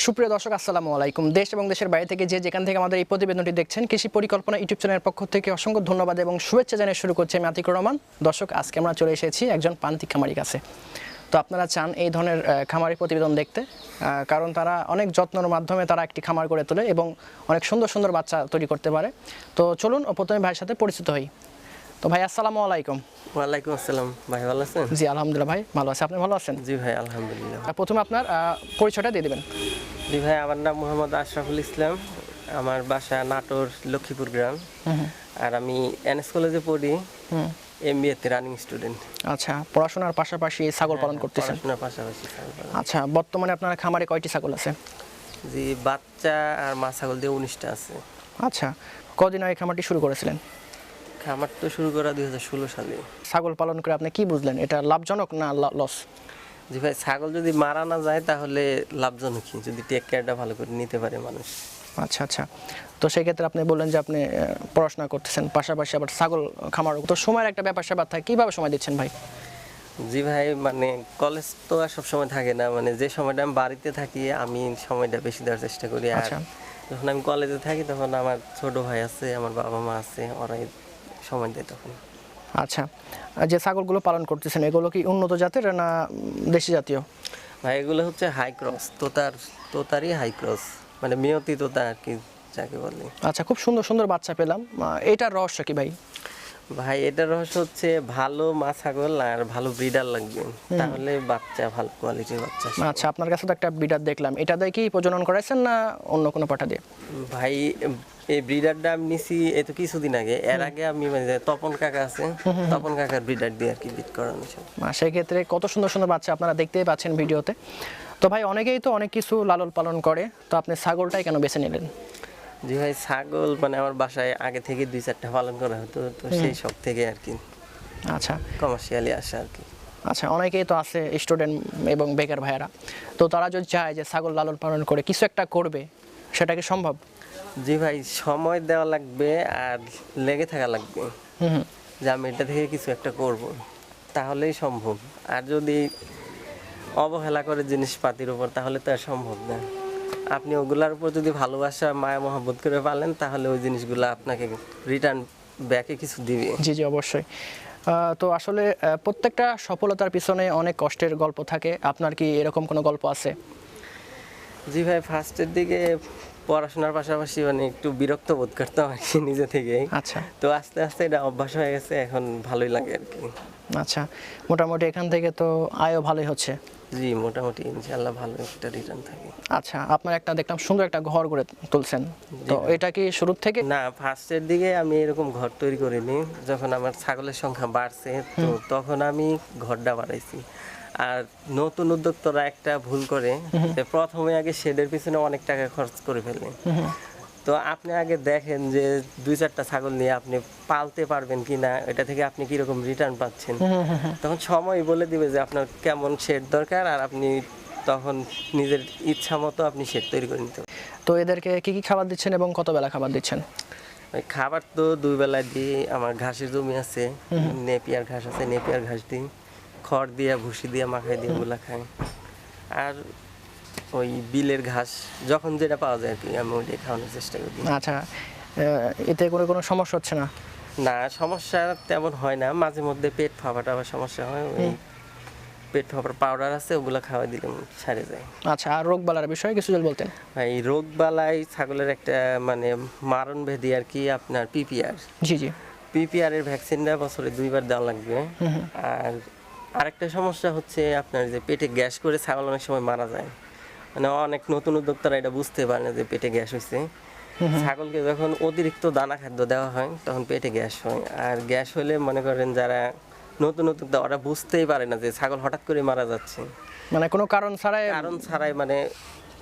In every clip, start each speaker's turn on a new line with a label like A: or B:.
A: সুপ্রিয় দর্শক আসসালামু আলাইকুম। দেশ এবং দেশের বাইরে থেকে যে যেখান থেকে আমাদের এই প্রতিবেদনটি দেখছেন, কৃষি পরিকল্পনা ইউটিউব চ্যানেলের পক্ষ থেকে অসংখ্য ধন্যবাদ এবং শুভেচ্ছা জানিয়ে শুরু করছি আমি আতিকুর রহমান। দর্শক, আজকে আমরা চলে এসেছি একজন প্রান্তিক খামারির কাছে। তো আপনারা চান এই ধরনের খামারি প্রতিবেদন দেখতে, কারণ তারা অনেক যত্নের মাধ্যমে তারা একটি খামার গড়ে তোলে এবং অনেক সুন্দর সুন্দর বাচ্চা তৈরি করতে পারে। তো চলুন প্রথমে ভাইয়ের সাথে পরিচিত হই। তো ভাই আসসালামু আলাইকুম।
B: ওয়ালাইকুম আসসালাম। ভাই ভালো আছেন?
A: জি আলহামদুলিল্লাহ ভাই ভালো আছে, আপনি ভালো আছেন?
B: জি ভাই আলহামদুলিল্লাহ।
A: প্রথমে আপনার পরিচয়টা দিয়ে দেবেন।
B: জি ভাই, আমার নাম মোহাম্মদ আশরাফুল ইসলাম। আমার বাসা নাটোর লক্ষ্মীপুর গ্রাম। আর আমি এনএস কলেজে পড়ি, এমবিএ তে রানিং স্টুডেন্ট।
A: আচ্ছা, পড়াশোনার পাশাপাশি ছাগল পালন করতেছেন?
B: পড়াশোনার পাশাপাশি ছাগল পালন।
A: আচ্ছা, বর্তমানে আপনার খামারে কয়টি ছাগল আছে?
B: জি, বাচ্চা আর মা ছাগল দিয়ে 19টা আছে।
A: আচ্ছা, কদিন আগে খামারটি শুরু করেছিলেন?
B: খামার তো শুরু করা 2016 সালে।
A: ছাগল পালন করে আপনি কি বুঝলেন, এটা লাভজনক না লস?
B: জি ভাই, ছাগল যদি মারা না যায় তাহলে লাভজনকই, যদি টেক কেয়ারটা ভালো করে নিতে পারে মানুষ।
A: আচ্ছা আচ্ছা, তো সেক্ষেত্রে আপনি বললেন যে আপনি পড়াশোনা করতেছেন, পাশাপাশি আবার ছাগল খামার, তো সময়ের একটা ব্যাপার স্যাপার থাকে, কীভাবে সময় দিচ্ছেন ভাই?
B: জি ভাই, মানে কলেজ তো আর সব সময় থাকে না, মানে যে সময়টা আমি বাড়িতে থাকি আমি সময়টা বেশি দেওয়ার চেষ্টা করি। আর
A: আচ্ছা,
B: যখন আমি কলেজে থাকি তখন আমার ছোট ভাই আছে, আমার বাবা মা আছে, ওরাই সময় দেয় তখন।
A: আচ্ছা, যে ছাগলগুলো পালন করতেছেন এগুলো কি উন্নত জাতের না দেশি জাতীয়?
B: ভাই এগুলো হচ্ছে হাই ক্রস, তোতারই হাই ক্রস, মানে মিয়তি তোতা আর কি যাকে বলে।
A: আচ্ছা, খুব সুন্দর সুন্দর বাচ্চা পেলাম, এটার রহস্য কি ভাই?
B: ভাই এটার রহস্য হচ্ছে ভালো মা ছাগল আর ভালো ব্রিডার লাগবে, তাহলে বাচ্চা ভালো কোয়ালিটির বাচ্চা আসবে।
A: আচ্ছা, আপনার কাছে তো একটা ব্রিডার দেখলাম, এটা দিয়ে কি প্রজনন করাইছেন না অন্য কোনো পাঠা দিয়ে?
B: ভাই এই ব্রিডারটা আমি নিছি এই তো কিছুদিন আগে। এর আগে আমি মানে তপন কাকা আছে, তপন কাকার ব্রিডার দিয়ে আর কি ব্রিড করানো সব।
A: সেক্ষেত্রে কত সুন্দর সুন্দর বাচ্চা আপনারা দেখতেই পাচ্ছেন ভিডিওতে। তো ভাই অনেকেই তো অনেক কিছু লালন পালন করে, তো আপনি ছাগলটাই কেন বেছে নিলেন?
B: জি ভাই, ছাগল মানে আমার বাসায় আগে থেকে 2-4টা পালন করা হতো, তো সেই সব থেকে আর কি
A: আচ্ছা
B: কমার্শিয়ালি আসে আর কি।
A: আচ্ছা, অনেকেই তো আছে স্টুডেন্ট এবং বেকার ভাইয়েরা, তো তারা যদি চায় যে ছাগল লালন পালন করে কিছু একটা করবে, সেটা কি সম্ভব?
B: জি ভাই, সময় দেওয়া লাগবে আর লেগে থাকা লাগবে
A: হুম,
B: যে আমি এটা থেকে কিছু একটা করব, তাহলেই সম্ভব। আর যদি অবহেলা করে জিনিসপাতির উপর তাহলে তো আর সম্ভব না। আপনি ওগুলার উপর যদি ভালোবাসা মায়া মহব্বত করে পালেন তাহলে ওই জিনিসগুলো আপনাকে রিটার্ন ব্যাকে কিছু দিবে।
A: জি জি অবশ্যই। তো আসলে প্রত্যেকটা সফলতার পিছনে অনেক কষ্টের গল্প থাকে, আপনার কি এরকম কোনো গল্প আছে?
B: জি ভাই, ফার্স্টের দিকে পড়াশোনার পাশাপাশি মানে একটু বিরক্ত বোধ করতাম আর কি নিজে থেকেই।
A: আচ্ছা
B: তো আস্তে আস্তে এটা অভ্যাস হয়ে গেছে, এখন ভালোই লাগে আর কি।
A: আচ্ছা, মোটামুটি এখান থেকে তো আয়ও ভালোই হচ্ছে।
B: জি, মোটামুটি ইনশাআল্লাহ ভালো একটা রিটার্ন থাকে।
A: আচ্ছা, আপনার একটা দেখলাম সুন্দর একটা ঘর করে তুলছেন, তো এটা কি শুরু থেকে?
B: না, ফার্স্টের দিকে আমি এরকম ঘর তৈরি করিনি। যখন আমার ছাগলের সংখ্যা বাড়ছে তো তখন আমি ঘরটা বাড়াইছি। আর নতুন উদ্যোক্তারা একটা ভুল করে যে প্রথমে আগে শেডের পিছনে অনেক টাকা খরচ করে ফেলে। তো আপনি আগে দেখেন যে 2-4টা ছাগল নিয়ে আপনি পালতে পারবেন কিনা, এটা থেকে আপনি কিরকম রিটার্ন পাচ্ছেন। তখন সময় বলে দিবে যে আপনার কেমন শেড দরকার, আর আপনি তখন নিজের ইচ্ছা মতো আপনি শেড তৈরি করে নিতে পারেন।
A: তো এদেরকে কি কি খাবার দিচ্ছেন এবং কত বেলা খাবার দিচ্ছেন?
B: ওই খাবার তো 2 বেলা দিই। আমার ঘাসের জমি আছে, নেপিয়ার ঘাস আছে, নেপিয়ার ঘাস দিই, খড় দিয়ে ভুসি দিয়ে মাখাই দিয়ে ওগুলা খাই। আর ওই বিলের ঘাস যখন যেটা পাওয়া যায় আর কি আমি ওইটাই খাওয়ানোর চেষ্টা করি।
A: আচ্ছা, এতে করে কোনো সমস্যা হচ্ছে না?
B: না, সমস্যা তেমন হয় না, মাঝে মধ্যে পেট ফাঁপাটা আবার সমস্যা হয়। ওই পেট ফাঁপার পাউডার আছে, ওগুলো খাওয়া দিলে সারে যায়।
A: আচ্ছা, আর রোগ বালার বিষয়ে কিছু যদি বলতেন।
B: ভাই রোগ বালাই ছাগলের একটা মানে মারণ ভেদি আর কি, আপনার পিপিআর।
A: জি জি,
B: পিপিআর এর ভ্যাকসিনটা বছরে 2বার দেওয়া লাগবে। আর আরেকটা সমস্যা হচ্ছে আপনার যে পেটে গ্যাস করে ছাগল অনেক সময় মারা যায়। মানে অনেক নতুন উদ্যোক্তারা এটা বুঝতে পারে না যে পেটে গ্যাস হয়েছে। ছাগলকে যখন অতিরিক্ত দানা খাদ্য দেওয়া হয় তখন পেটে গ্যাস হয়। আর গ্যাস হলে মনে করেন যারা নতুন উদ্যোক্তা ওরা বুঝতেই পারে না যে ছাগল হঠাৎ করে মারা যাচ্ছে,
A: মানে কোনো কারণ
B: ছাড়াই মানে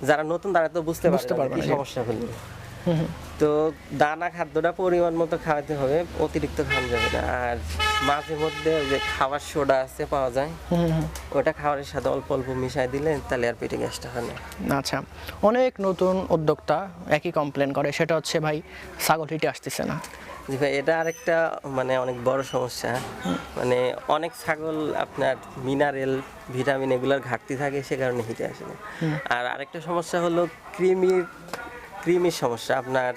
B: যারা নতুন তারা তো বুঝতে পারবে না কি সমস্যা হলো। তো দানা খাদ্যটা পরিমাণ মতো খাওয়াতে হবে, অতিরিক্ত খাওয়া যাবে না। আর মাঝে মধ্যে ওই যে খাবার সোডা আছে পাওয়া যায়, ওটা খাবারের সাথে অল্প অল্প মিশাই দিলে তাহলে আর পেটে গ্যাসটা হয় না।
A: আচ্ছা, অনেক নতুন উদ্যোক্তা একই কমপ্লেন করে, সেটা হচ্ছে ভাই ছাগল হিটে আসতেছে না।
B: জি ভাই, এটা আরেকটা মানে অনেক বড় সমস্যা। মানে অনেক ছাগল আপনার মিনারেল ভিটামিন এগুলোর ঘাটতি থাকে, সে কারণে হিটে আসে না। আর আরেকটা সমস্যা হলো কৃমির সমস্যা। আপনার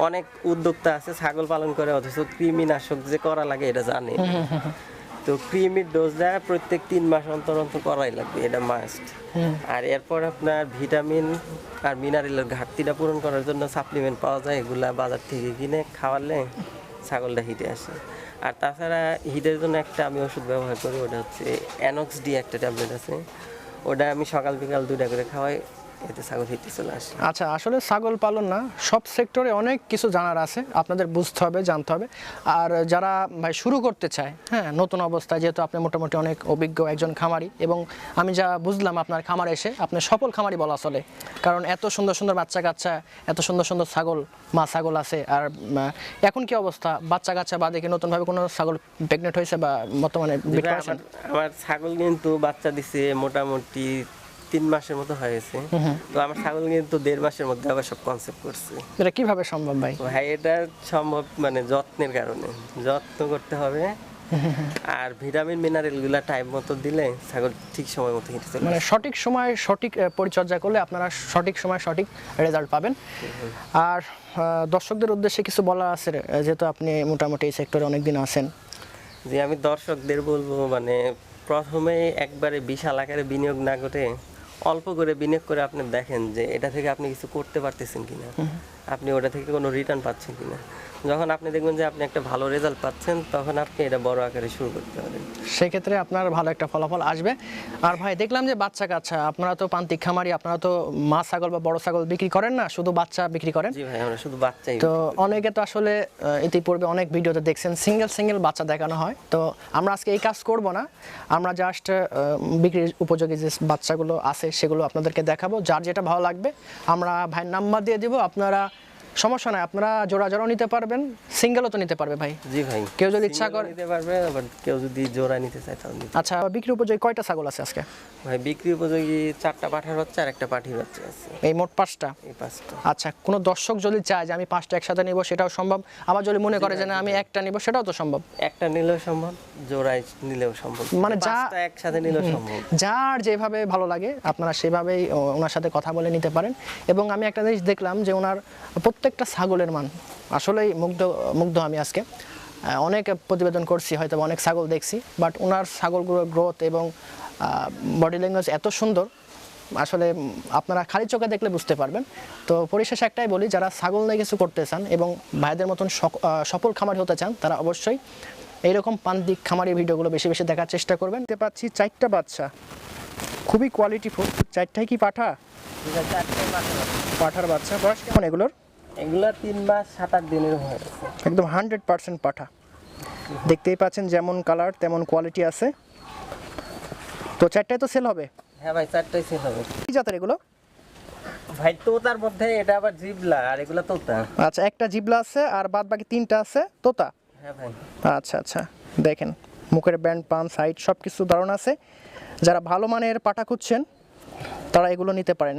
B: অনেক উদ্যোক্তা আছে ছাগল পালন করে অথচ কৃমিনাশক যে করা লাগে এটা জানে না। তো কৃমির ডোজটা প্রত্যেক 3 মাস অন্তর অন্তর করাই লাগবে, এটা মাস্ট। আর এরপর আপনার ভিটামিন আর মিনারেলের ঘাটতিটা পূরণ করার জন্য সাপ্লিমেন্ট পাওয়া যায়, এগুলা বাজার থেকে কিনে খাওয়ালে ছাগলটা হিটে আসে। আর তাছাড়া হিটের জন্য একটা আমি ওষুধ ব্যবহার করি, ওটা হচ্ছে অ্যানক্স ডি একটা ট্যাবলেট আছে, ওটা আমি সকাল বিকাল 2টা করে খাওয়াই, এতে ছাগল হিটে চলে আসে।
A: আচ্ছা, আসলে ছাগল পালন না, সব সেক্টরে অনেক কিছু জানার আছে, আপনাদের বুঝতে হবে, জানতে হবে। আর যারা ভাই শুরু করতে চায়, হ্যাঁ, নতুন অবস্থায়, যেহেতু আপনি মোটামুটি অনেক অভিজ্ঞ একজন খামারি, এবং আমি যা বুঝলাম আপনার খামারে এসে আপনি সফল খামারি বলা চলে, কারণ এত সুন্দর সুন্দর বাচ্চা কাচ্চা, এত সুন্দর সুন্দর ছাগল, মা ছাগল আছে। আর এখন কি অবস্থা, বাচ্চা কাচ্চা বাদে কি নতুনভাবে কোনো ছাগল প্রেগনেন্ট হয়েছে বা বর্তমানে breed করেছেন?
B: আমার ছাগল কিন্তু বাচ্চা দিছে মোটামুটি 3 মাসের মতো হয়েছে। তো আমার ছাগল কিন্তু 1.5 মাসের মধ্যে আবার সব কনসেপ্ট করছে।
A: এটা কিভাবে সম্ভব ভাই?
B: ভাই এটা সম্ভব মানে যত্নের কারণে, যত্ন করতে হবে। আর ভিটামিন মিনারেল গুলা টাইম মতো দিলে ছাগল ঠিক সময় মতো হিটে চলে
A: মানে সঠিক সময় সঠিক পরিচর্যা করলে আপনারা সঠিক সময় সঠিক রেজাল্ট পাবেন। আর দর্শকদের উদ্দেশ্যে কিছু বলা আছে, যেহেতু আপনি মোটামুটি এই সেক্টরে অনেকদিন আছেন।
B: যে আমি দর্শকদের বলবো, মানে প্রথমে একবারে বিশাল আকারে বিনিয়োগ না করে অল্প করে বিনিয়োগ করে আপনি দেখেন যে এটা থেকে আপনি কিছু করতে পারতেছেন কিনা, আপনি ওটা থেকে কোনো রিটার্ন পাচ্ছেন কিনা। যখন আপনি দেখবেন যে আপনি একটা ভালো রেজাল্ট পাচ্ছেন, তখন আপনি এটা বড় আকারে শুরু করতে পারেন।
A: সেক্ষেত্রে আপনার ভালো একটা ফলাফল আসবে। আর ভাই দেখলাম যে বাচ্চা কাচ্চা, আপনারা তো প্রান্তিক খামারি, আপনারা তো মা ছাগল বা বড় ছাগল বিক্রি করেন না, শুধু বাচ্চা বিক্রি করেন।
B: জি ভাই, আমরা শুধু বাচ্চাই।
A: তো অনেকে তো আসলে ইতিপূর্বে অনেক ভিডিওতে দেখছেন সিঙ্গেল বাচ্চা দেখানো হয়। তো আমরা আজকে এই কাজ করব না, আমরা জাস্ট বিক্রির উপযোগী যে বাচ্চাগুলো আছে সেগুলো আপনাদেরকে দেখাবো। যার যেটা ভালো লাগবে আমরা ভাইয়ের নাম্বার দিয়ে দিব, আপনারা সমস্যা নাই, আপনারা জোড়া জোড়াও নিতে পারবেন, সিঙ্গেলও তো নিতে পারবে ভাই।
B: জি ভাই,
A: কেউ যদি ইচ্ছা করে
B: নিতে পারবে, আবার কেউ যদি জোড়া নিতে চায় তাহলে নিতে।
A: আচ্ছা, বিক্রি উপযোগী কয়টা ছাগল আছে আজকে?
B: ভাই বিক্রি উপযোগী 4টা পাঠার বাচ্চা আর একটা পাঠির বাচ্চা আছে,
A: এই মোট 5টা।
B: এই 5টা।
A: আচ্ছা, কোনো দর্শক যদি চায় যে আমি 5টা একসাথে নিব, সেটাও সম্ভব। আবার যদি মনে করে যে না আমি একটা নিব, সেটাও তো সম্ভব।
B: একটা নিলেও সম্ভব, জোড়ায় নিলেও সম্ভব,
A: মানে যা
B: 5টা একসাথে নিলেও সম্ভব।
A: যার যেভাবে ভালো লাগে আপনারা সেভাবেই ওনার সাথে কথা বলে নিতে পারেন। এবং আমি একটা জিনিস দেখলাম যে ওনার প্রত্যেকটা ছাগলের মান আসলেই মুগ্ধ আমি আজকে। অনেক প্রতিবেদন করছি, হয়তো অনেক ছাগল দেখছি, বাট ওনার ছাগলগুলোর গ্রোথ এবং বডি ল্যাঙ্গুয়েজ এত সুন্দর, আসলে আপনারা খালি চোখে দেখলে বুঝতে পারবেন। তো পরিশেষে একটাই বলি, যারা ছাগল নিয়ে কিছু করতে চান এবং ভাইদের মতন সফল খামারি হতে চান, তারা অবশ্যই এইরকম প্রান্তিক খামারি ভিডিওগুলো বেশি বেশি দেখার চেষ্টা করবেন। দেখতে পাচ্ছি 4টা বাচ্চা, খুবই কোয়ালিটিফুল। 4টাই কি পাঠা? পাঠার বাচ্চা। বয়স কেমন এগুলোর?
B: এগুলা 3 মাস 7-8 দিনের হয়ে গেছে।
A: একদম 100% পাঠা। দেখতেই পাচ্ছেন যেমন কালার তেমন কোয়ালিটি আছে। তো 4টাই তো সেল হবে?
B: হ্যাঁ ভাই, 4টাই সেল হবে।
A: কি জাতের এগুলো?
B: ভাই তোতার মধ্যে এটা আবার জিবলা, আর এগুলা তোতা।
A: আচ্ছা, একটা জিবলা আছে আর বাদ বাকি 3টা আছে তোতা।
B: হ্যাঁ ভাই।
A: আচ্ছা আচ্ছা, দেখেন মুখের ব্যান্ড, পান, সাইড সব কিছু দারুণ আছে। যারা ভালো মানের পাঠা খুঁজছেন তারা এগুলো নিতে পারেন।